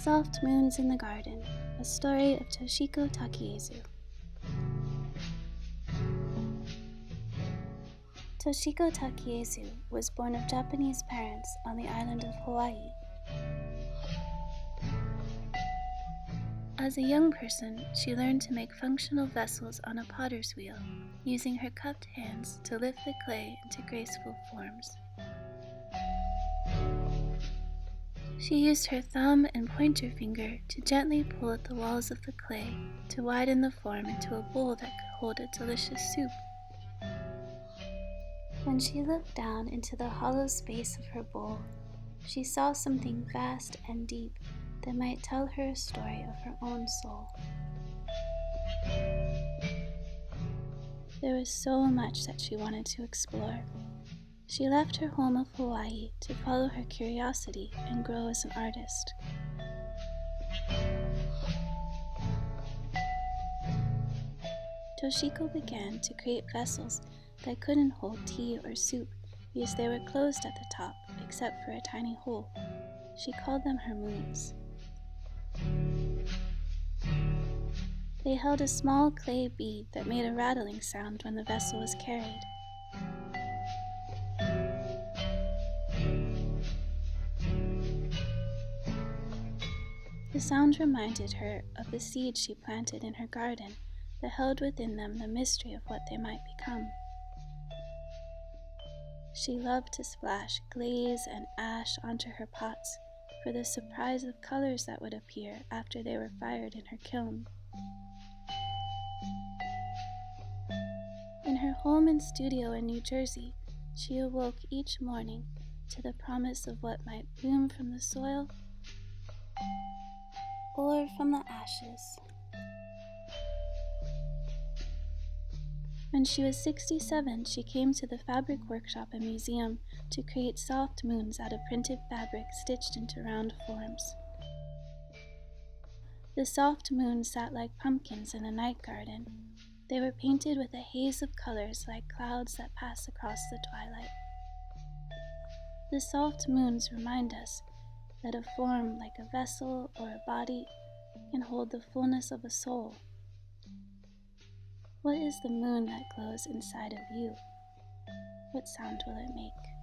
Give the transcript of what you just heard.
Soft Moons in the Garden, a story of Toshiko Takaezu. Toshiko Takaezu was born of Japanese parents on the island of Hawaii. As a young person, she learned to make functional vessels on a potter's wheel, using her cupped hands to lift the clay into graceful forms. She used her thumb and pointer finger to gently pull at the walls of the clay to widen the form into a bowl that could hold a delicious soup. When she looked down into the hollow space of her bowl, she saw something vast and deep that might tell her a story of her own soul. There was so much that she wanted to explore. She left her home of Hawaii to follow her curiosity and grow as an artist. Toshiko began to create vessels that couldn't hold tea or soup because they were closed at the top except for a tiny hole. She called them her moons. They held a small clay bead that made a rattling sound when the vessel was carried. The sound reminded her of the seeds she planted in her garden that held within them the mystery of what they might become. She loved to splash glaze and ash onto her pots for the surprise of colors that would appear after they were fired in her kiln. In her home and studio in New Jersey, she awoke each morning to the promise of what might bloom from the soil or from the ashes. When she was 67, she came to the fabric workshop and museum to create soft moons out of printed fabric stitched into round forms. The soft moons sat like pumpkins in a night garden. They were painted with a haze of colors like clouds that pass across the twilight. The soft moons remind us that a form like a vessel or a body can hold the fullness of a soul. What is the moon that glows inside of you? What sound will it make?